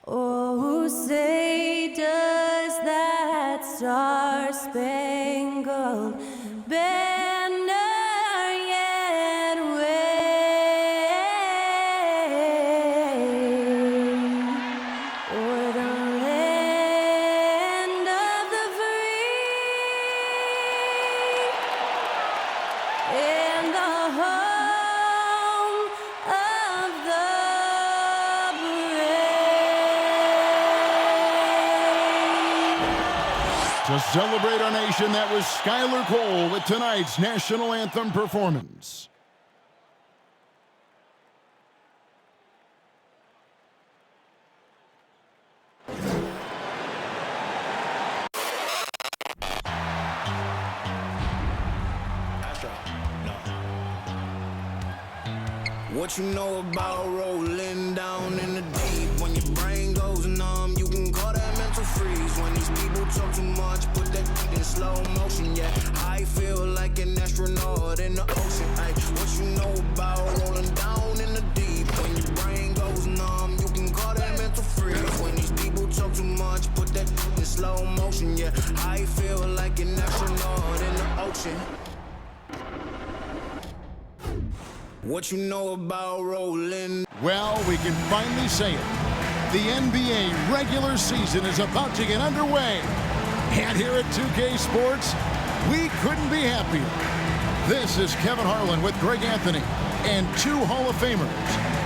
Oh, say does that star-spangled banner yet wave o'er the land of the free and the home of the To celebrate our nation, that was Skylar Cole with tonight's national anthem performance. What you know about rolling down in the deep? When your brain goes numb, you can call that mental freeze. When these people talk too much, put that in slow motion. Yeah, I feel like an astronaut in the ocean. Ay, what you know about rolling down in the deep? When your brain goes numb, you can call that mental freeze. When these people talk too much, put that in slow motion. Yeah, I feel like an astronaut in the ocean. What you know about rolling? Well, we can finally say it. The NBA regular season is about to get underway. And here at 2K Sports, we couldn't be happier. This is Kevin Harlan with Greg Anthony and two Hall of Famers.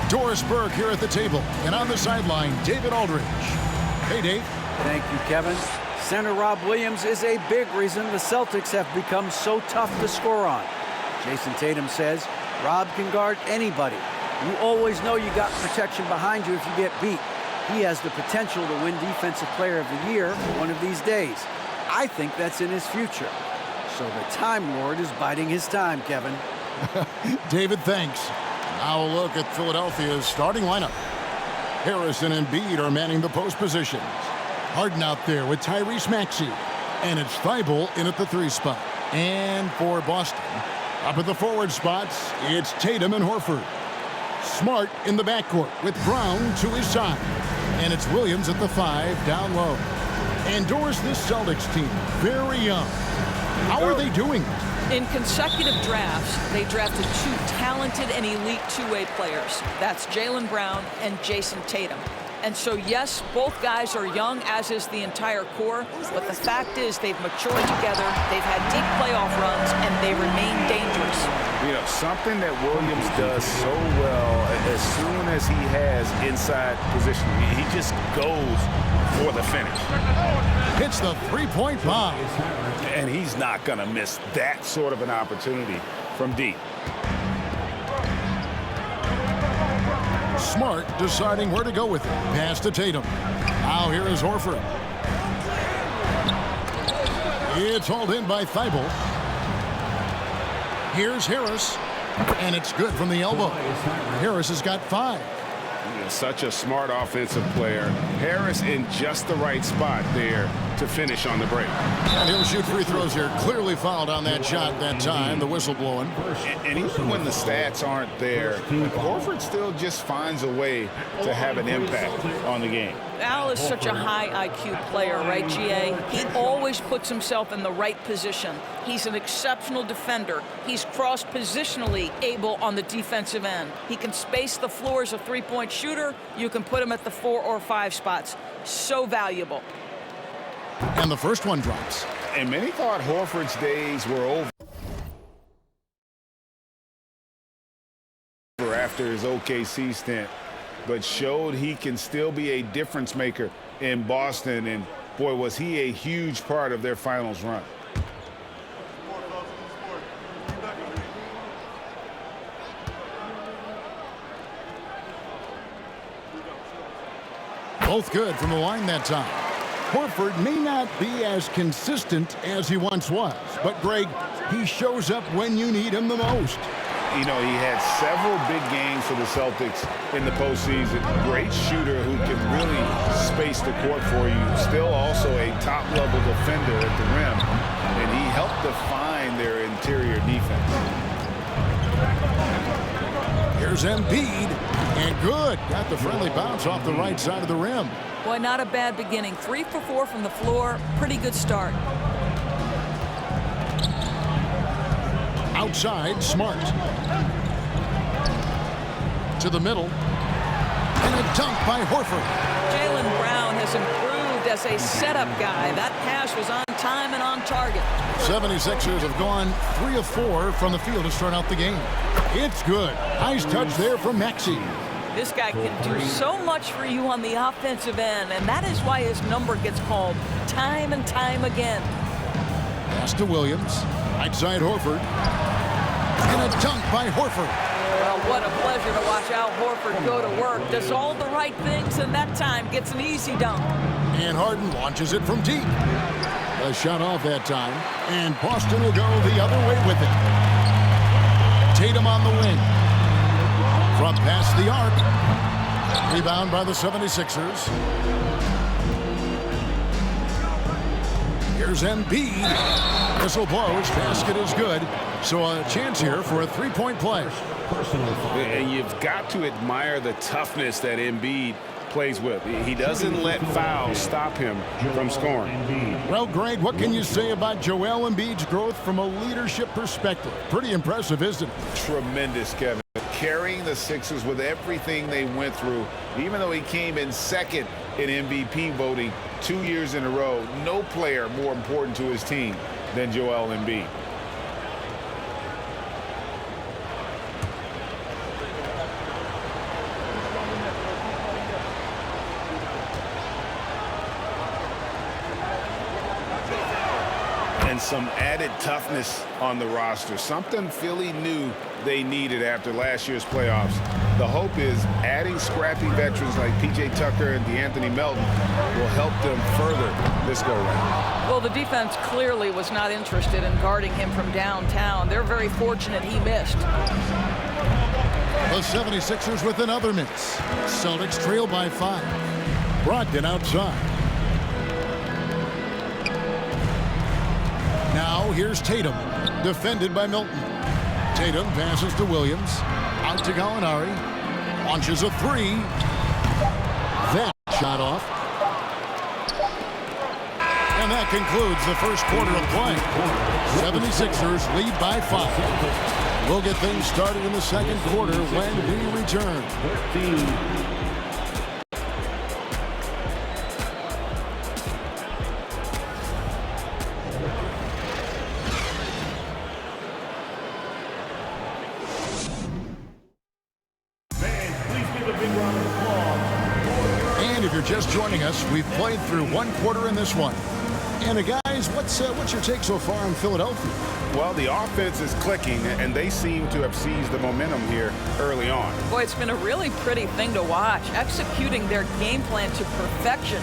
Doris Burke here at the table, and on the sideline, David Aldridge. Hey, Dave. Thank you, Kevin. Center Rob Williams is a big reason the Celtics have become so tough to score on. Jason Tatum says, Rob can guard anybody. You always know you got protection behind you if you get beat. He has the potential to win Defensive Player of the Year one of these days. I think that's in his future. So the Time Lord is biding his time, Kevin. David, thanks. Now a look at Philadelphia's starting lineup. Harris and Embiid are manning the post positions. Harden out there with Tyrese Maxey. And it's Thibault in at the 3 spot. And for Boston, up at the forward spots, it's Tatum and Horford. Smart in the backcourt with Brown to his side. And it's Williams at the 5 down low. And Doris, this Celtics team, very young. How are they doing it? In consecutive drafts, they drafted 2 talented and elite two-way players. That's Jaylen Brown and Jason Tatum. And so, yes, both guys are young, as is the entire core, but the fact is they've matured together, they've had deep playoff runs, and they remain dangerous. You know, something that Williams does so well, as soon as he has inside position, he just goes for the finish. Hits the three-point bomb. And he's not going to miss that sort of an opportunity from deep. Smart deciding where to go with it. Pass to Tatum. Now here is Horford. It's hauled in by Thibault. Here's Harris. And it's good from the elbow. Harris has got 5. Such a smart offensive player. Harris in just the right spot there to finish on the break. And he'll shoot free throws here. Clearly fouled on that shot that time. The whistle blowing. And even when the stats aren't there, Horford still just finds a way to have an impact on the game. Al is such a high IQ player, right, GA? He always puts himself in the right position. He's an exceptional defender. He's cross-positionally able on the defensive end. He can space the floor as a three-point shooter. You can put him at the 4 or 5 spots. So valuable. And the first one drops. And many thought Horford's days were over after his OKC stint, but showed he can still be a difference maker in Boston. And boy, was he a huge part of their finals run. Both good from the line that time. Horford may not be as consistent as he once was, but Greg, he shows up when you need him the most. You know, he had several big games for the Celtics in the postseason. Great shooter who can really space the court for you. Still also also a top-level defender at the rim, and he helped define their interior defense. Here's Embiid, and good. Got the friendly bounce off the right side of the rim. Boy, not a bad beginning. 3 for 4 from the floor. Pretty good start. Outside, Smart. To the middle. And a dunk by Horford. Jaylen Brown has improved as a setup guy. That pass was on time and on target. 76ers have gone 3 of 4 from the field to start out the game. It's good. Nice touch there from Maxey. This guy can do so much for you on the offensive end, and that is why his number gets called time and time again. Pass to Williams. Right side Horford. And a dunk by Horford. Well, what a pleasure to watch Al Horford go to work. Does all the right things, and that time gets an easy dunk. And Harden launches it from deep. A shot off that time. And Boston will go the other way with it. Tatum on the wing. From past the arc. Rebound by the 76ers. Here's Embiid. Whistle blows. Basket is good. So a chance here for a three-point play. And you've got to admire the toughness that Embiid plays with. He doesn't let fouls stop him from scoring. Well, Greg, what can you say about Joel Embiid's growth from a leadership perspective? Pretty impressive, isn't it? Tremendous, Kevin. Carrying the Sixers with everything they went through, even though he came in second in MVP voting 2 years in a row, no player more important to his team than Joel Embiid. And some added toughness on the roster, something Philly knew they needed after last year's playoffs. The hope is adding scrappy veterans like P.J. Tucker and DeAnthony Melton will help them further this go-round. Well, the defense clearly was not interested in guarding him from downtown. They're very fortunate he missed. The 76ers with another miss. Celtics trail by 5. Brogdon outside. Now here's Tatum, defended by Milton. Tatum passes to Williams. Out to Gallinari. Launches a 3. That shot off. And that concludes the first quarter of play. 76ers lead by 5. We'll get things started in the second quarter when we return. And if you're just joining us, we've played through one quarter in this one. And guys, what's your take so far on Philadelphia? Well, the offense is clicking, and they seem to have seized the momentum here early on. Boy, it's been a really pretty thing to watch, executing their game plan to perfection.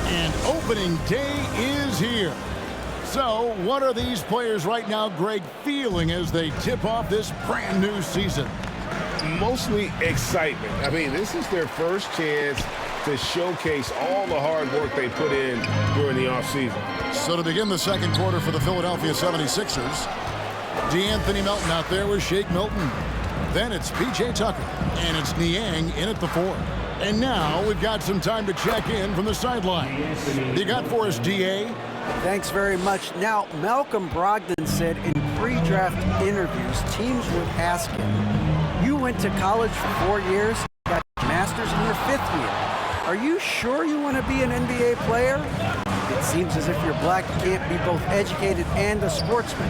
And opening day is here. So, what are these players right now, Greg, feeling as they tip off this brand new season? Mostly excitement. I mean, this is their first chance to showcase all the hard work they put in during the offseason. So to begin the second quarter for the Philadelphia 76ers, DeAnthony Melton out there with Shake Milton. Then it's P.J. Tucker, and it's Niang in at the 4. And now we've got some time to check in from the sideline. You got for us, D.A.? Thanks very much. Now, Malcolm Brogdon said in pre-draft interviews, teams would ask him, you went to college for 4 years, got your master's in your 5th year. Are you sure you want to be an NBA player? It seems as if you're black, you can't be both educated and a sportsman.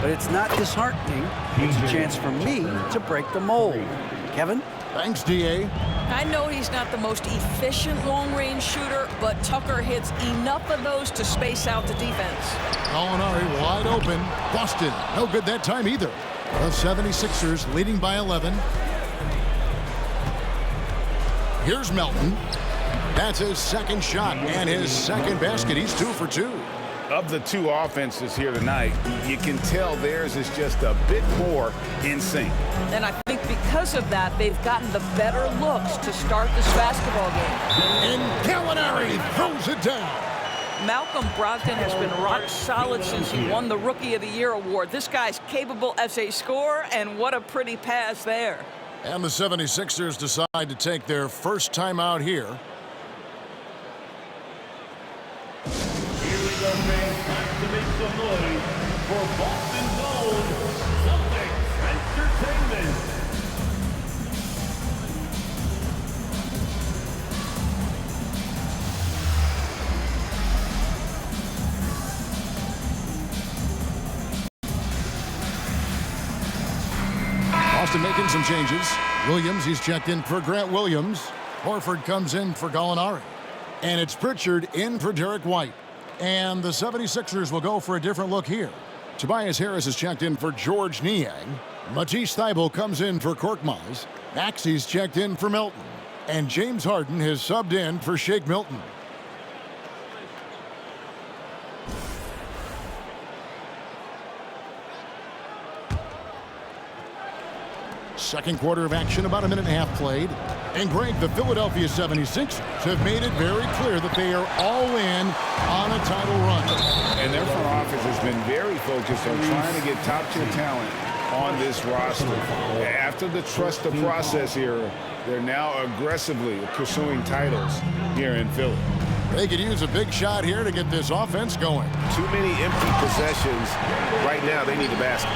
But it's not disheartening. It's a chance for me to break the mold. Kevin? Thanks, D.A. I know he's not the most efficient long-range shooter, but Tucker hits enough of those to space out the defense. Gallinari wide open. Boston, no good that time either. The 76ers leading by 11. Here's Melton. That's his second shot and his second basket. He's 2 for 2. Of the two offenses here tonight, you can tell theirs is just a bit more in sync. And I think because of that, they've gotten the better looks to start this basketball game. And Gallinari throws it down. Malcolm Brogdon has been rock solid since he won the Rookie of the Year award. This guy's capable as a scorer, and what a pretty pass there. And the 76ers decide to take their first time out here. Here we go, fans. Time to make some noise for Boston's own Celtics Entertainment. Boston making some changes. Williams, he's checked in for Grant Williams. Horford comes in for Gallinari. And it's Pritchard in for Derek White. And the 76ers will go for a different look here. Tobias Harris is checked in for George Niang. Matisse Thybulle comes in for Korkmaz. Maxey's checked in for Milton. And James Harden has subbed in for Shake Milton. Second quarter of action, about a minute and a half played. And Greg, the Philadelphia 76ers have made it very clear that they are all in on a title run. And their front office has been very focused on trying to get top-tier talent on this roster. After the trust the process era, they're now aggressively pursuing titles here in Philly. They could use a big shot here to get this offense going. Too many empty possessions. Right now, they need a basket.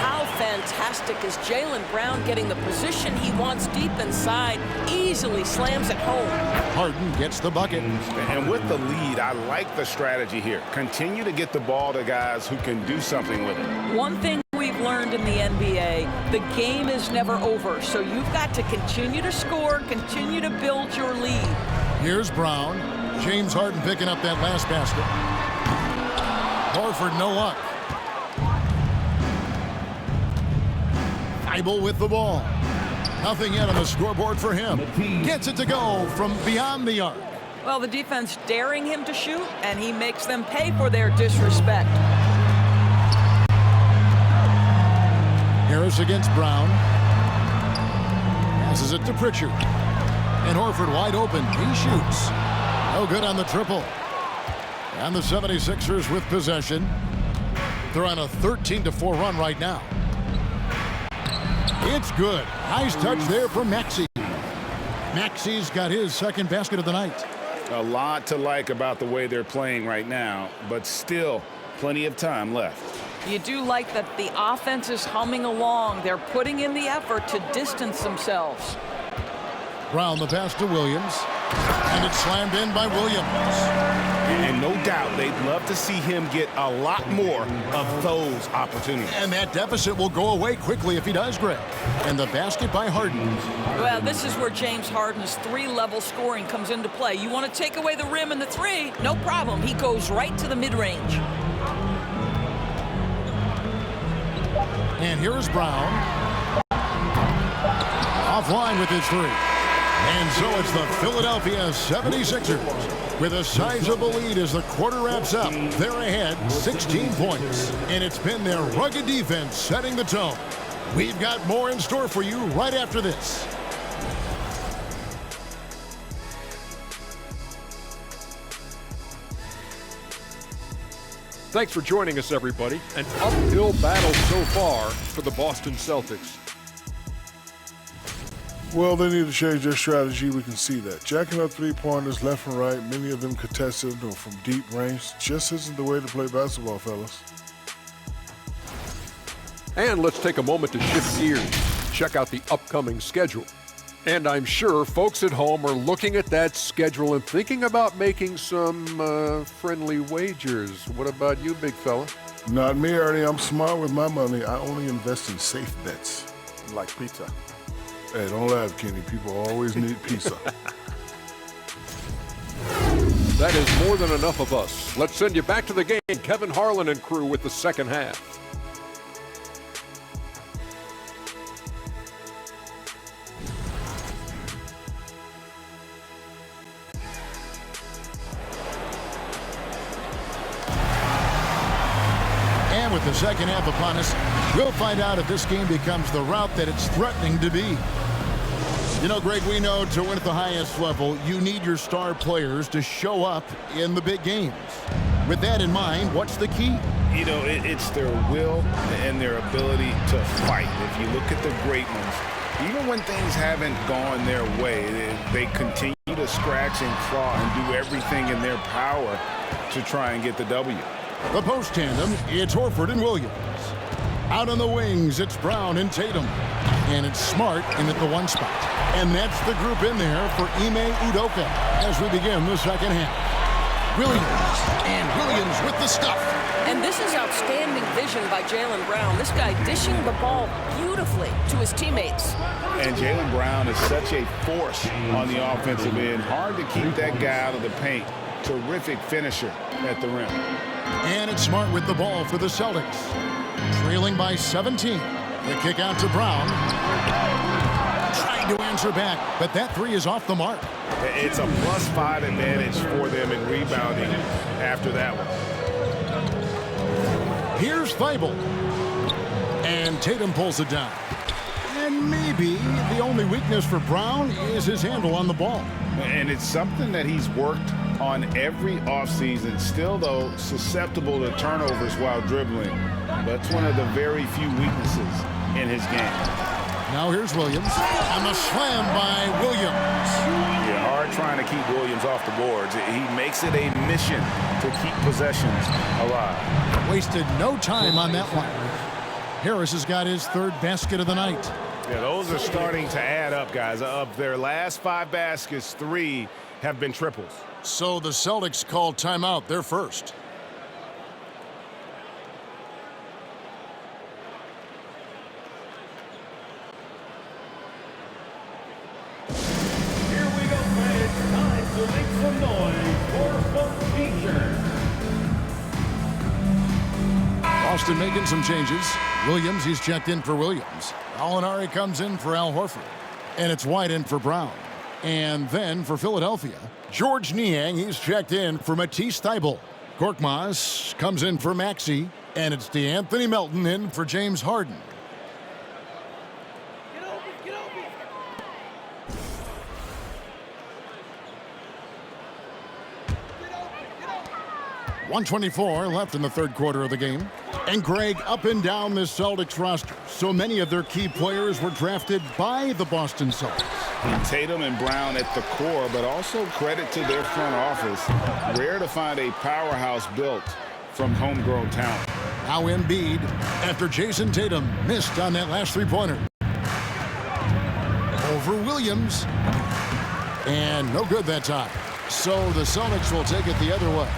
How fantastic is Jaylen Brown getting the position he wants deep inside, easily slams it home. Harden gets the bucket. And with the lead, I like the strategy here. Continue to get the ball to guys who can do something with it. One thing we've learned in the NBA, the game is never over, so you've got to continue to score, continue to build your lead. Here's Brown. James Harden picking up that last basket. Horford, no luck. Thybulle with the ball. Nothing yet on the scoreboard for him. Gets it to go from beyond the arc. Well, the defense daring him to shoot, and he makes them pay for their disrespect. Harris against Brown. Passes it to Pritchard. And Horford wide open. He shoots. No good on the triple. And the 76ers with possession. They're on a 13-4 run right now. It's good. Nice touch there from Maxey. Maxey's got his second basket of the night. A lot to like about the way they're playing right now, but still plenty of time left. You do like that the offense is humming along. They're putting in the effort to distance themselves. Brown the pass to Williams. And it's slammed in by Williams. And no doubt they'd love to see him get a lot more of those opportunities. And that deficit will go away quickly if he does, Greg. And the basket by Harden. Well, this is where James Harden's three-level scoring comes into play. You want to take away the rim and the three, no problem. He goes right to the mid-range. And here's Brown. Offline with his three. And so it's the Philadelphia 76ers with a sizable lead as the quarter wraps up. They're ahead 16 points. And it's been their rugged defense setting the tone. We've got more in store for you right after this. Thanks for joining us, everybody. An uphill battle so far for the Boston Celtics. Well, they need to change their strategy. We can see that. Jacking up three-pointers left and right, many of them contested or from deep range, just isn't the way to play basketball, fellas. And let's take a moment to shift gears, check out the upcoming schedule. And I'm sure folks at home are looking at that schedule and thinking about making some friendly wagers. What about you, big fella? Not me, Ernie. I'm smart with my money. I only invest in safe bets. Like pizza. Hey, don't laugh, Kenny. People always need pizza. That is more than enough of us. Let's send you back to the game. Kevin Harlan and crew with the second half. And with the second half upon us, we'll find out if this game becomes the route that it's threatening to be. You know, Greg, we know to win at the highest level, you need your star players to show up in the big games. With that in mind, what's the key? You know, it's their will and their ability to fight. If you look at the great ones, even when things haven't gone their way, they continue to scratch and claw and do everything in their power to try and get the W. The post tandem, it's Horford and Williams. Out on the wings, it's Brown and Tatum. And it's Smart in at the one spot. And that's the group in there for Ime Udoka as we begin the second half. Williams with the stuff. And this is outstanding vision by Jaylen Brown. This guy dishing the ball beautifully to his teammates. And Jaylen Brown is such a force on the offensive end. Hard to keep that guy out of the paint. Terrific finisher at the rim. And it's Smart with the ball for the Celtics. Trailing by 17. The kick out to Brown. Trying to answer back, but that three is off the mark. It's a +5 advantage for them in rebounding after that one. Here's Thibault. And Tatum pulls it down. And maybe the only weakness for Brown is his handle on the ball. And it's something that he's worked on every offseason. Still, though, susceptible to turnovers while dribbling. That's one of the very few weaknesses in his game. Now here's Williams. And the slam by Williams. Yeah, hard trying to keep Williams off the boards. He makes it a mission to keep possessions alive. Wasted no time on that one. Harris has got his third basket of the night. Yeah, those are starting to add up, guys. Of their last 5 baskets, 3 have been triples. So the Celtics called timeout. They're first. Here we go, fans. Time to make some noise for some teachers. Boston making some changes. Williams, he's checked in for Williams. Alinari comes in for Al Horford. And it's White in for Brown. And then for Philadelphia, George Niang, he's checked in for Matisse Thybulle. Korkmaz comes in for Maxey. And it's DeAnthony Melton in for James Harden. Get open, get open. 1:24 left in the third quarter of the game. And Greg, up and down this Celtics roster, so many of their key players were drafted by the Boston Celtics. Tatum and Brown at the core, but also credit to their front office. Rare to find a powerhouse built from homegrown talent. Now Embiid, after Jason Tatum missed on that last three-pointer. Over Williams. And no good that time. So the Celtics will take it the other way.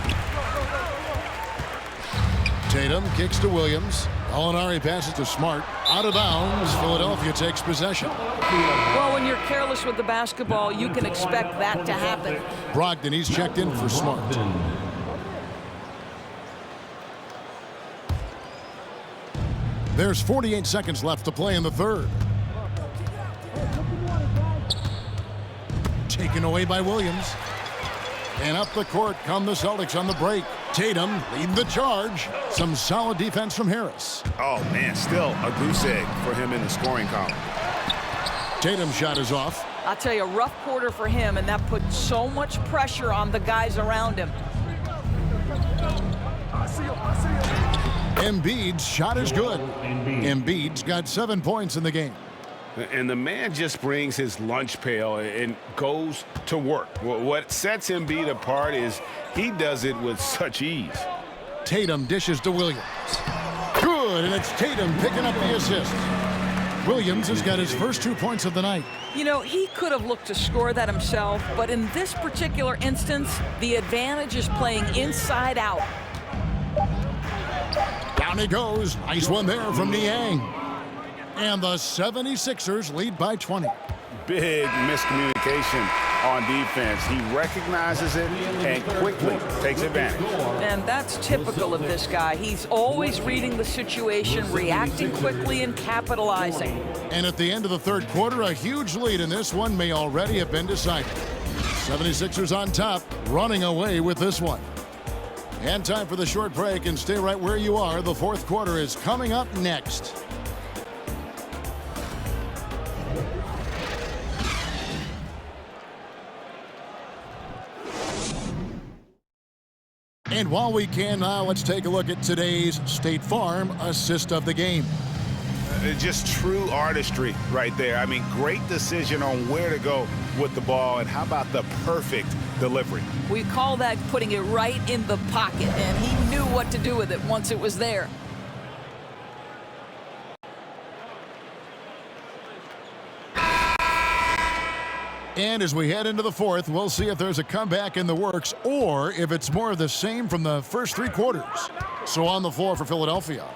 Tatum kicks to Williams. Alinari passes to Smart. Out of bounds. Philadelphia takes possession. Well, when you're careless with the basketball, you can expect that to happen. Brogdon, he's checked in for Smart. There's 48 seconds left to play in the third. Taken away by Williams. And up the court come the Celtics on the break. Tatum lead the charge. Some solid defense from Harris. Oh, man, still a goose egg for him in the scoring column. Tatum's shot is off. I'll tell you, a rough quarter for him, and that put so much pressure on the guys around him. Embiid's shot is good. Embiid's got 7 points in the game. And the man just brings his lunch pail and goes to work. What sets Embiid apart is he does it with such ease. Tatum dishes to Williams. Good, and it's Tatum picking up the assist. Williams has got his first 2 points of the night. You know, he could have looked to score that himself, but in this particular instance, the advantage is playing inside out. Down he goes. Nice one there from Niang. And the 76ers lead by 20. Big miscommunication on defense. He recognizes it and quickly takes advantage. And that's typical of this guy. He's always reading the situation, reacting quickly, and capitalizing. And at the end of the third quarter, a huge lead in this one may already have been decided. 76ers on top, running away with this one. And time for the short break, and stay right where you are. The fourth quarter is coming up next. And while we can now, let's take a look at today's State Farm assist of the game. Just true artistry right there. I mean, great decision on where to go with the ball, and how about the perfect delivery? We call that putting it right in the pocket, and he knew what to do with it once it was there. And as we head into the fourth, we'll see if there's a comeback in the works or if it's more of the same from the first 3 quarters. So on the floor for Philadelphia,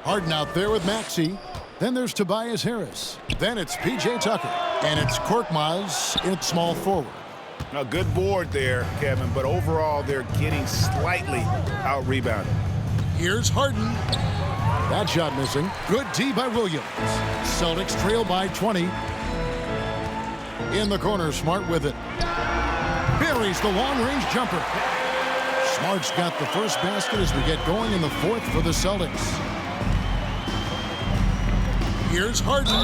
Harden out there with Maxey. Then there's Tobias Harris. Then it's P.J. Tucker. And it's Korkmaz in small forward. A good board there, Kevin, but overall they're getting slightly out-rebounded. Here's Harden. That shot missing. Good D by Williams. Celtics trail by 20. In the corner, Smart with it. Buries the long-range jumper. Smart's got the first basket as we get going in the fourth for the Celtics. Here's Harden.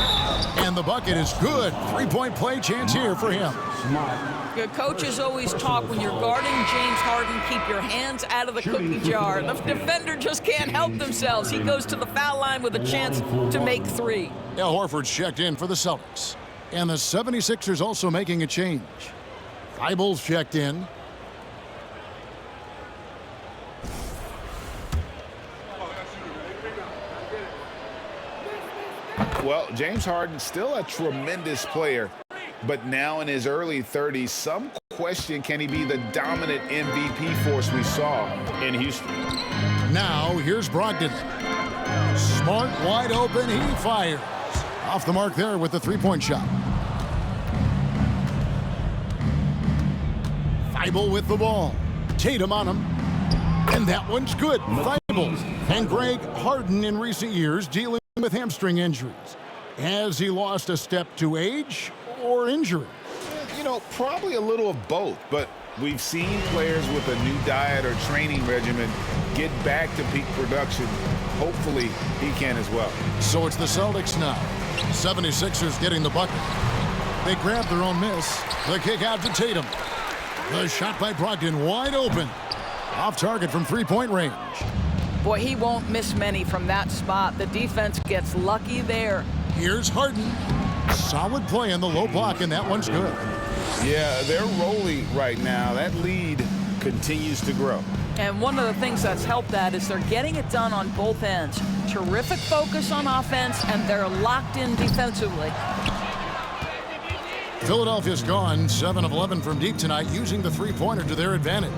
And the bucket is good. 3-point play chance here for him. Your coaches always talk when you're guarding James Harden, keep your hands out of the cookie jar. The defender just can't help themselves. He goes to the foul line with a chance to make 3. Al Horford's checked in for the Celtics. And the 76ers also making a change. Thibault's checked in. Well, James Harden still a tremendous player, but now in his early 30s, some question, can he be the dominant MVP force we saw in Houston? Now here's Brogdon. Smart wide open, he fires. Off the mark there with the 3-point shot. Thibault with the ball. Tatum on him. And that one's good. Thibault and Greg Harden in recent years dealing with hamstring injuries. Has he lost a step to age or injury? You know, probably a little of both, but we've seen players with a new diet or training regimen get back to peak production. Hopefully he can as well. So it's the Celtics now. 76ers getting the bucket. They grab their own miss. The kick out to Tatum. The shot by Brogdon wide open. Off target from 3-point range. Boy, he won't miss many from that spot. The defense gets lucky there. Here's Harden. Solid play in the low block, and that one's good. Yeah, they're rolling right now. That lead continues to grow. And one of the things that's helped that is they're getting it done on both ends. Terrific focus on offense, and they're locked in defensively. Philadelphia's gone 7 of 11 from deep tonight, using the 3-pointer to their advantage.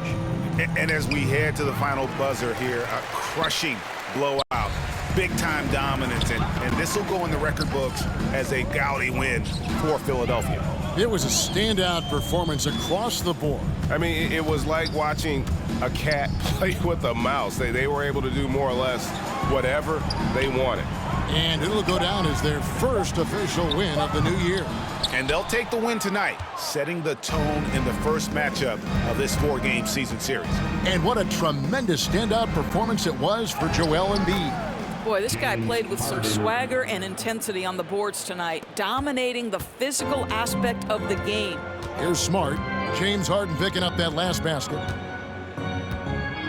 And as we head to the final buzzer here, a crushing blowout, big-time dominance, and this will go in the record books as a gaudy win for Philadelphia. It was a standout performance across the board. I mean, it was like watching a cat play with a mouse. They were able to do more or less whatever they wanted. And it'll go down as their first official win of the new year. And they'll take the win tonight, setting the tone in the first matchup of this 4-game season series. And what a tremendous standout performance it was for Joel Embiid. Boy, this guy played with some swagger and intensity on the boards tonight, dominating the physical aspect of the game. Here's Smart. James Harden picking up that last basket.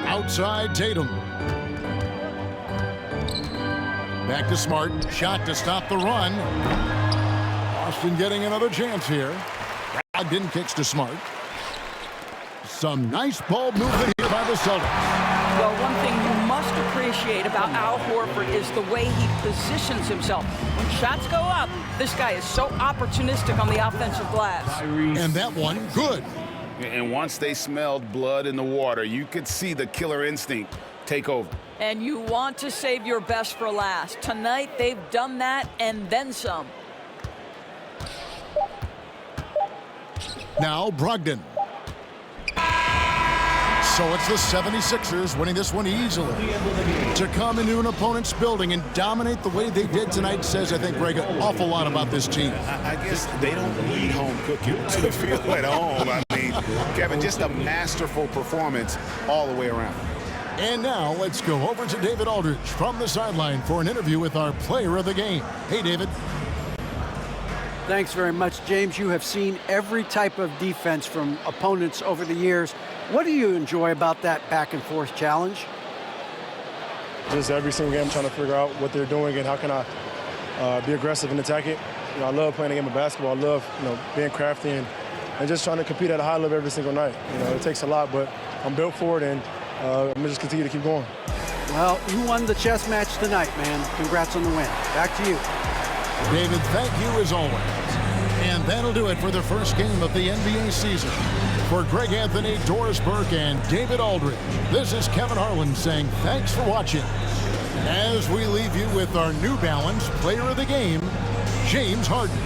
Outside Tatum. Back to Smart. Shot to stop the run. Boston getting another chance here. Brogdon kicks to Smart. Some nice ball movement here by the Celtics. Well, one thing you must appreciate about Al Horford is the way he positions himself. When shots go up, this guy is so opportunistic on the offensive glass. And that one, good. And once they smelled blood in the water, you could see the killer instinct take over. And you want to save your best for last. Tonight, they've done that and then some. Now Brogdon. So it's the 76ers winning this one easily. To come into an opponent's building and dominate the way they did tonight says, I think, Greg, an awful lot about this team. I guess they don't need home cooking to feel at home. I mean, Kevin, just a masterful performance all the way around. And now let's go over to David Aldridge from the sideline for an interview with our player of the game. Hey, David. Thanks very much, James. You have seen every type of defense from opponents over the years, What do you enjoy about that back-and-forth challenge? Just every single game, trying to figure out what they're doing and how can I be aggressive and attack it. You know, I love playing a game of basketball. I love, being crafty and just trying to compete at a high level every single night. You know, it takes a lot, but I'm built for it, and I'm gonna just continue to keep going. Well, you won the chess match tonight, man. Congrats on the win. Back to you. David, thank you as always. And that'll do it for the first game of the NBA season. For Greg Anthony, Doris Burke, and David Aldridge, this is Kevin Harlan saying thanks for watching. As we leave you with our New Balance Player of the Game, James Harden.